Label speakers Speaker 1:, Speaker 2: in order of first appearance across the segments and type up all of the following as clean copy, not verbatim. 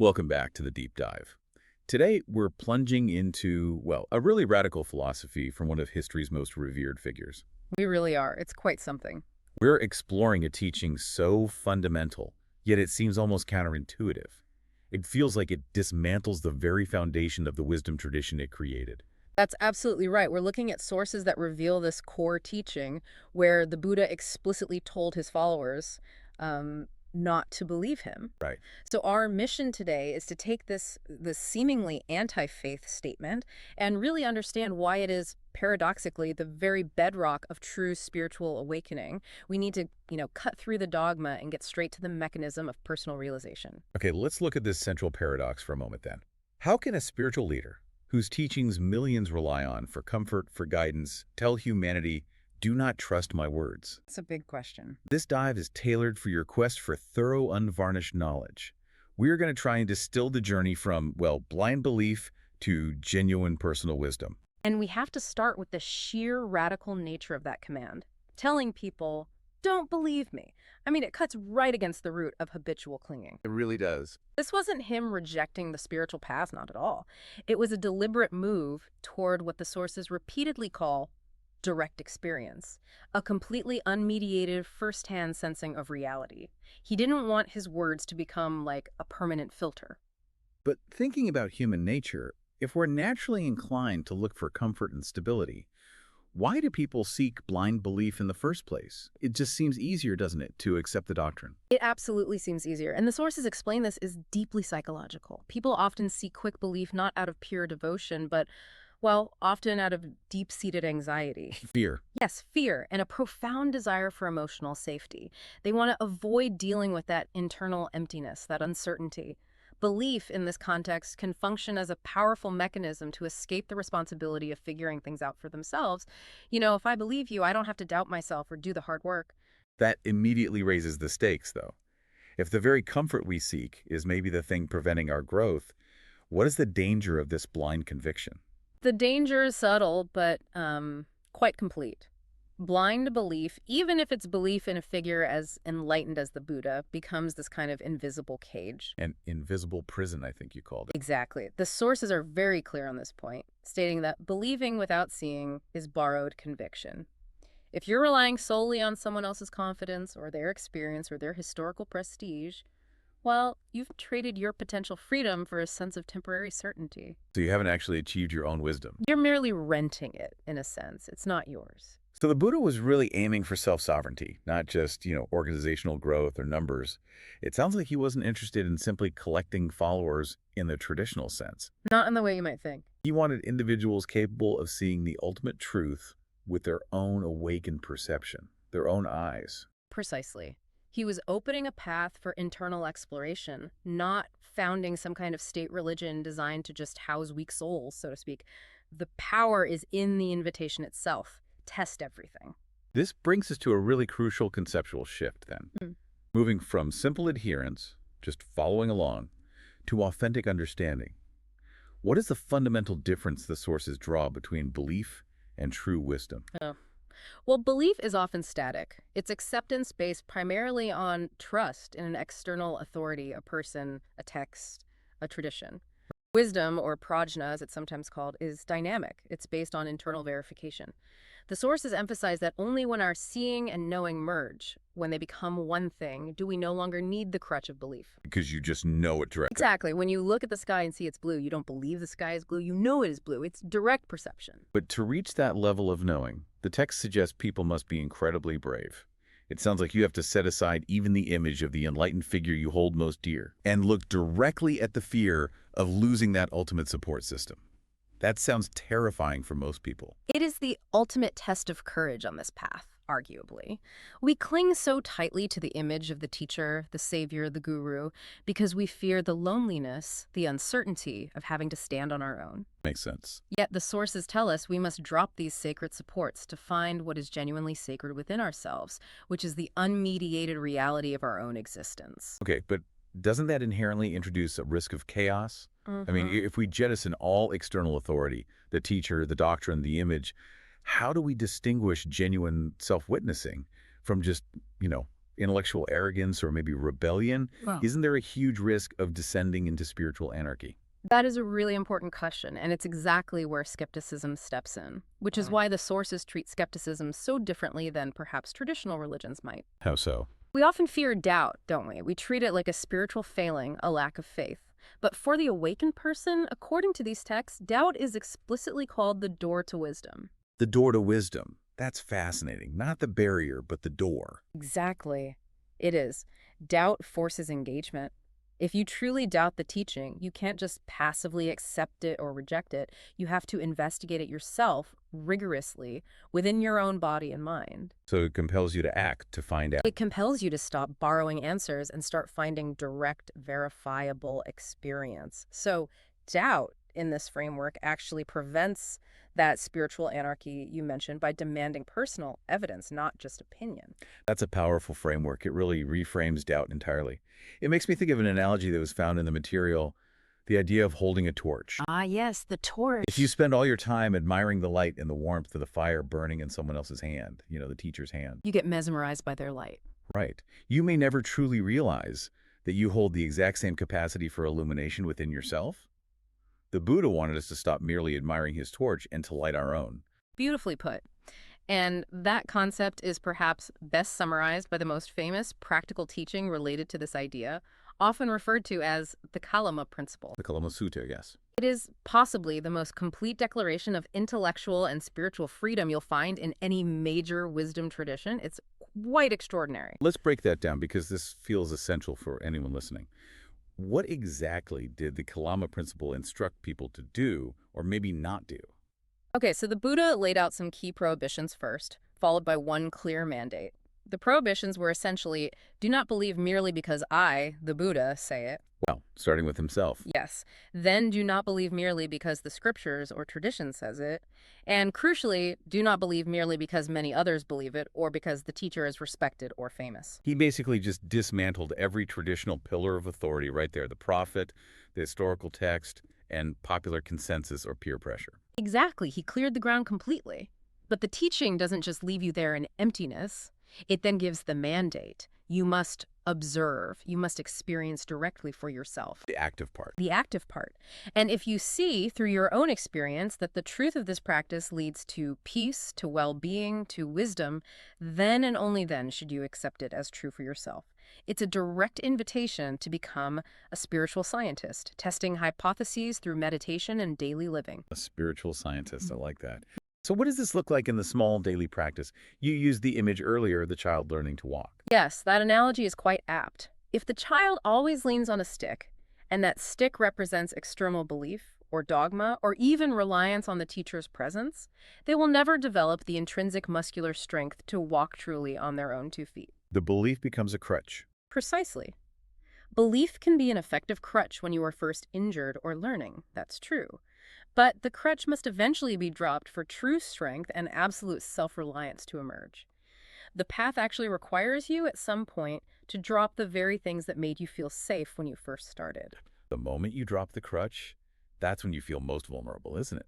Speaker 1: Welcome back to the deep dive. Today, we're plunging into, well, a really radical philosophy from one of history's most revered figures.
Speaker 2: We really are. It's quite something.
Speaker 1: We're exploring a teaching so fundamental, yet it seems almost counterintuitive. It feels like it dismantles the very foundation of the wisdom tradition it created.
Speaker 2: That's absolutely right. We're looking at sources that reveal this core teaching where the Buddha explicitly told his followers not to believe him.
Speaker 1: Right.
Speaker 2: So our mission today is to take this seemingly anti-faith statement and really understand why it is paradoxically the very bedrock of true spiritual awakening. We need to, cut through the dogma and get straight to the mechanism of personal realization.
Speaker 1: Okay, let's look at this central paradox for a moment then. How can a spiritual leader, whose teachings millions rely on for comfort, for guidance, tell humanity, do not trust my words?
Speaker 2: It's a big question.
Speaker 1: This dive is tailored for your quest for thorough, unvarnished knowledge. We are going to try and distill the journey from, well, blind belief to genuine personal wisdom.
Speaker 2: And we have to start with the sheer radical nature of that command. Telling people, don't believe me. I mean, it cuts right against the root of habitual clinging.
Speaker 1: It really does.
Speaker 2: This wasn't him rejecting the spiritual path, not at all. It was a deliberate move toward what the sources repeatedly call direct experience, a completely unmediated first-hand sensing of reality. He didn't want his words to become like a permanent filter.
Speaker 1: But thinking about human nature, if we're naturally inclined to look for comfort and stability, why do people seek blind belief in the first place? It just seems easier, doesn't it, to accept the doctrine?
Speaker 2: It absolutely seems easier, and the sources explain this is deeply psychological. People often seek quick belief not out of pure devotion, but, well, often out of deep-seated anxiety.
Speaker 1: Fear.
Speaker 2: Yes, fear and a profound desire for emotional safety. They want to avoid dealing with that internal emptiness, that uncertainty. Belief in this context can function as a powerful mechanism to escape the responsibility of figuring things out for themselves. If I believe you, I don't have to doubt myself or do the hard work.
Speaker 1: That immediately raises the stakes, though. If the very comfort we seek is maybe the thing preventing our growth, what is the danger of this blind conviction?
Speaker 2: The danger is subtle, but quite complete. Blind belief, even if it's belief in a figure as enlightened as the Buddha, becomes this kind of invisible cage.
Speaker 1: An invisible prison, I think you called it.
Speaker 2: Exactly. The sources are very clear on this point, stating that believing without seeing is borrowed conviction. If you're relying solely on someone else's confidence or their experience or their historical prestige, well, you've traded your potential freedom for a sense of temporary certainty.
Speaker 1: So you haven't actually achieved your own wisdom.
Speaker 2: You're merely renting it, in a sense. It's not yours.
Speaker 1: So the Buddha was really aiming for self-sovereignty, not just, organizational growth or numbers. It sounds like he wasn't interested in simply collecting followers in the traditional sense.
Speaker 2: Not in the way you might think.
Speaker 1: He wanted individuals capable of seeing the ultimate truth with their own awakened perception, their own eyes.
Speaker 2: Precisely. He was opening a path for internal exploration, not founding some kind of state religion designed to just house weak souls, so to speak. The power is in the invitation itself. Test everything.
Speaker 1: This brings us to a really crucial conceptual shift then. Moving from simple adherence, just following along, to authentic understanding. What is the fundamental difference the sources draw between belief and true wisdom?
Speaker 2: Well, belief is often static. It's acceptance based primarily on trust in an external authority, a person, a text, a tradition. Wisdom, or prajna as it's sometimes called, is dynamic. It's based on internal verification. The sources emphasize that only when our seeing and knowing merge, when they become one thing, do we no longer need the crutch of belief.
Speaker 1: Because you just know it directly.
Speaker 2: Exactly. When you look at the sky and see it's blue, you don't believe the sky is blue. You know it is blue. It's direct perception.
Speaker 1: But to reach that level of knowing, the text suggests people must be incredibly brave. It sounds like you have to set aside even the image of the enlightened figure you hold most dear and look directly at the fear of losing that ultimate support system. That sounds terrifying for most people.
Speaker 2: It is the ultimate test of courage on this path, arguably. We cling so tightly to the image of the teacher, the savior, the guru, because we fear the loneliness, the uncertainty of having to stand on our own.
Speaker 1: Makes sense.
Speaker 2: Yet the sources tell us we must drop these sacred supports to find what is genuinely sacred within ourselves, which is the unmediated reality of our own existence.
Speaker 1: Okay, but doesn't that inherently introduce a risk of chaos? I mean, if we jettison all external authority, the teacher, the doctrine, the image, how do we distinguish genuine self-witnessing from just, intellectual arrogance or maybe rebellion,
Speaker 2: Wow.
Speaker 1: isn't there a huge risk of descending into spiritual anarchy?
Speaker 2: That is a really important question, and it's exactly where skepticism steps in, which is why the sources treat skepticism so differently than perhaps traditional religions might.
Speaker 1: How so?
Speaker 2: We often fear doubt, don't we? We treat it like a spiritual failing, a lack of faith. But for the awakened person, according to these texts, doubt is explicitly called the door to wisdom.
Speaker 1: The door to wisdom. That's fascinating. Not the barrier, but the door.
Speaker 2: Exactly. It is. Doubt forces engagement. If you truly doubt the teaching, you can't just passively accept it or reject it. You have to investigate it yourself, rigorously, within your own body and mind.
Speaker 1: So it compels you to act, to find out.
Speaker 2: It compels you to stop borrowing answers and start finding direct, verifiable experience. So doubt in this framework actually prevents that spiritual anarchy you mentioned by demanding personal evidence, not just opinion.
Speaker 1: That's a powerful framework. It really reframes doubt entirely. It makes me think of an analogy that was found in the material, the idea of holding a torch.
Speaker 2: Ah, yes, the torch.
Speaker 1: If you spend all your time admiring the light and the warmth of the fire burning in someone else's hand, the teacher's hand,
Speaker 2: You get mesmerized by their light.
Speaker 1: right, you may never truly realize that you hold the exact same capacity for illumination within yourself. The Buddha wanted us to stop merely admiring his torch and to light our own.
Speaker 2: Beautifully put. And that concept is perhaps best summarized by the most famous practical teaching related to this idea, often referred to as the Kalama principle.
Speaker 1: The Kalama Sutta, yes.
Speaker 2: It is possibly the most complete declaration of intellectual and spiritual freedom you'll find in any major wisdom tradition. It's quite extraordinary.
Speaker 1: Let's break that down because this feels essential for anyone listening. What exactly did the Kalama principle instruct people to do or maybe not do?
Speaker 2: Okay, so the Buddha laid out some key prohibitions first, followed by one clear mandate. The prohibitions were essentially, do not believe merely because I, the Buddha, say it.
Speaker 1: Well, starting with himself.
Speaker 2: Yes. Then do not believe merely because the scriptures or tradition says it. And crucially, do not believe merely because many others believe it or because the teacher is respected or famous.
Speaker 1: He basically just dismantled every traditional pillar of authority right there, the prophet, the historical text, and popular consensus or peer pressure.
Speaker 2: Exactly. He cleared the ground completely. But the teaching doesn't just leave you there in emptiness. It then gives the mandate. You must observe. You must experience directly for yourself.
Speaker 1: The active part.
Speaker 2: The active part. And if you see through your own experience that the truth of this practice leads to peace, to well-being, to wisdom, then and only then should you accept it as true for yourself. It's a direct invitation to become a spiritual scientist, testing hypotheses through meditation and daily living.
Speaker 1: A spiritual scientist, I like that. So what does this look like in the small daily practice? You used the image earlier, the child learning to walk.
Speaker 2: Yes, that analogy is quite apt. If the child always leans on a stick, and that stick represents external belief or dogma or even reliance on the teacher's presence, they will never develop the intrinsic muscular strength to walk truly on their own 2 feet.
Speaker 1: The belief becomes a crutch.
Speaker 2: Precisely. Belief can be an effective crutch when you are first injured or learning. That's true. But the crutch must eventually be dropped for true strength and absolute self-reliance to emerge. The path actually requires you at some point to drop the very things that made you feel safe when you first started.
Speaker 1: The moment you drop the crutch, that's when you feel most vulnerable, isn't it?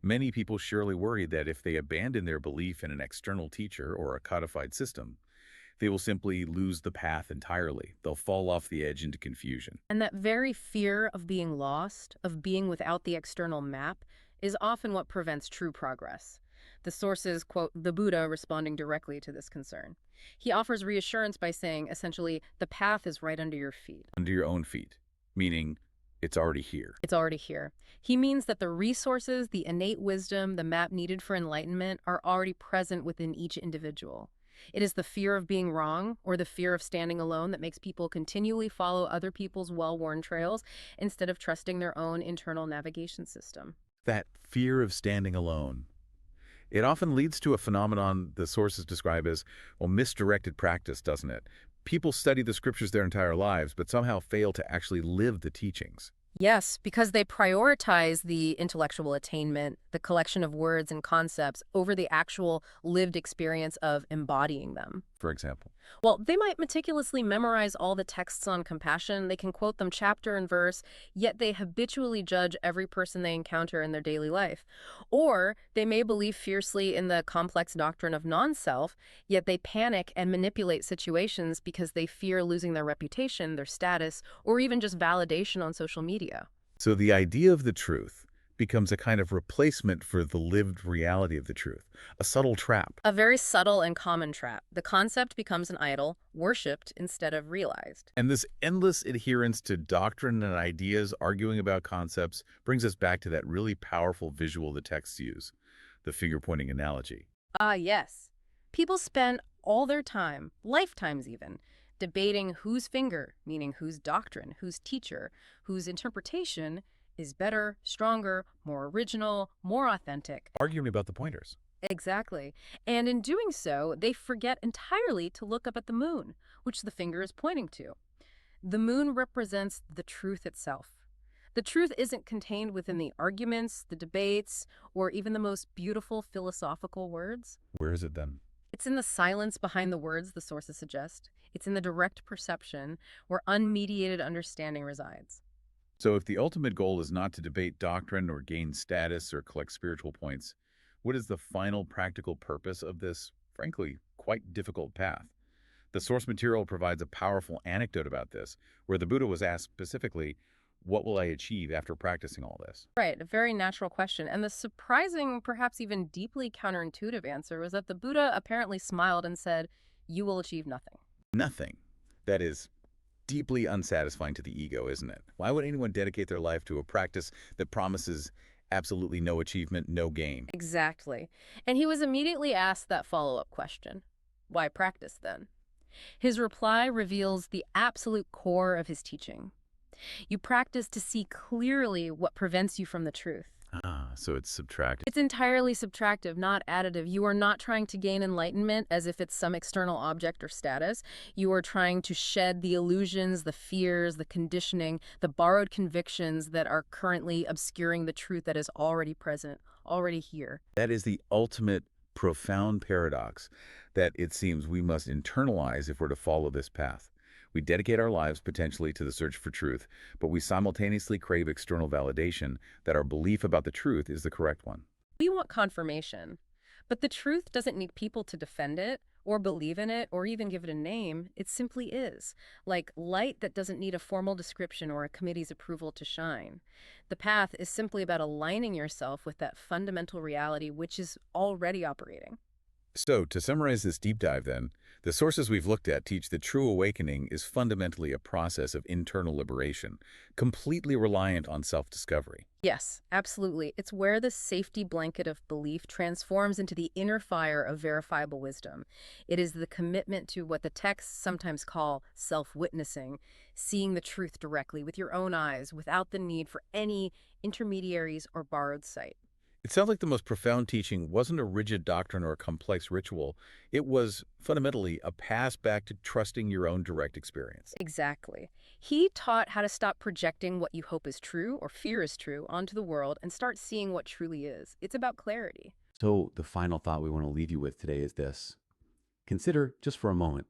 Speaker 1: Many people surely worry that if they abandon their belief in an external teacher or a codified system, they will simply lose the path entirely. They'll fall off the edge into confusion.
Speaker 2: And that very fear of being lost, of being without the external map, is often what prevents true progress. The sources quote the Buddha responding directly to this concern. He offers reassurance by saying, essentially, the path is right under your feet.
Speaker 1: Under your own feet, meaning it's already here.
Speaker 2: It's already here. He means that the resources, the innate wisdom, the map needed for enlightenment are already present within each individual. It is the fear of being wrong or the fear of standing alone that makes people continually follow other people's well-worn trails instead of trusting their own internal navigation system.
Speaker 1: That fear of standing alone. It often leads to a phenomenon the sources describe as, misdirected practice, doesn't it? People study the scriptures their entire lives, but somehow fail to actually live the teachings.
Speaker 2: Yes, because they prioritize the intellectual attainment, the collection of words and concepts, over the actual lived experience of embodying them.
Speaker 1: For example.
Speaker 2: Well, they might meticulously memorize all the texts on compassion, they can quote them chapter and verse, yet they habitually judge every person they encounter in their daily life. Or they may believe fiercely in the complex doctrine of non-self, yet they panic and manipulate situations because they fear losing their reputation, their status, or even just validation on social media.
Speaker 1: So the idea of the truth becomes a kind of replacement for the lived reality of the truth, a subtle trap.
Speaker 2: A very subtle and common trap. The concept becomes an idol, worshipped instead of realized.
Speaker 1: And this endless adherence to doctrine and ideas, arguing about concepts, brings us back to that really powerful visual the texts use, the finger-pointing analogy.
Speaker 2: Ah, yes. People spend all their time, lifetimes even, debating whose finger, meaning whose doctrine, whose teacher, whose interpretation is better, stronger, more original, more authentic.
Speaker 1: Arguing about the pointers.
Speaker 2: Exactly. And in doing so, they forget entirely to look up at the moon, which the finger is pointing to. The moon represents the truth itself. The truth isn't contained within the arguments, the debates, or even the most beautiful philosophical words.
Speaker 1: Where is it then?
Speaker 2: It's in the silence behind the words, the sources suggest. It's in the direct perception where unmediated understanding resides.
Speaker 1: So if the ultimate goal is not to debate doctrine or gain status or collect spiritual points, what is the final practical purpose of this, frankly, quite difficult path? The source material provides a powerful anecdote about this, where the Buddha was asked specifically, what will I achieve after practicing all this?
Speaker 2: Right, a very natural question. And the surprising, perhaps even deeply counterintuitive answer was that the Buddha apparently smiled and said, "You will achieve nothing."
Speaker 1: Nothing. That is deeply unsatisfying to the ego, isn't it? Why would anyone dedicate their life to a practice that promises absolutely no achievement, no gain?
Speaker 2: Exactly. And he was immediately asked that follow-up question. Why practice then? His reply reveals the absolute core of his teaching. You practice to see clearly what prevents you from the truth.
Speaker 1: Ah, so it's subtractive.
Speaker 2: It's entirely subtractive, not additive. You are not trying to gain enlightenment as if it's some external object or status. You are trying to shed the illusions, the fears, the conditioning, the borrowed convictions that are currently obscuring the truth that is already present, already here.
Speaker 1: That is the ultimate profound paradox that it seems we must internalize if we're to follow this path. We dedicate our lives potentially to the search for truth, but we simultaneously crave external validation that our belief about the truth is the correct one.
Speaker 2: We want confirmation, but the truth doesn't need people to defend it or believe in it or even give it a name. It simply is, like light that doesn't need a formal description or a committee's approval to shine. The path is simply about aligning yourself with that fundamental reality which is already operating.
Speaker 1: So, to summarize this deep dive then, the sources we've looked at teach that true awakening is fundamentally a process of internal liberation, completely reliant on self-discovery.
Speaker 2: Yes, absolutely. It's where the safety blanket of belief transforms into the inner fire of verifiable wisdom. It is the commitment to what the texts sometimes call self-witnessing, seeing the truth directly with your own eyes without the need for any intermediaries or borrowed sight.
Speaker 1: It sounds like the most profound teaching wasn't a rigid doctrine or a complex ritual. It was fundamentally a pass back to trusting your own direct experience.
Speaker 2: Exactly. He taught how to stop projecting what you hope is true or fear is true onto the world and start seeing what truly is. It's about clarity.
Speaker 3: So, the final thought we want to leave you with today is this. Consider just for a moment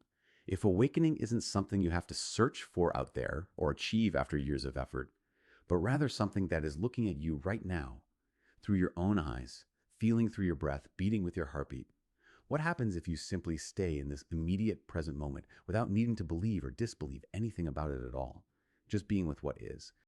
Speaker 3: if awakening isn't something you have to search for out there or achieve after years of effort, but rather something that is looking at you right now through your own eyes, feeling through your breath, beating with your heartbeat. What happens if you simply stay in this immediate present moment without needing to believe or disbelieve anything about it at all, just being with what is?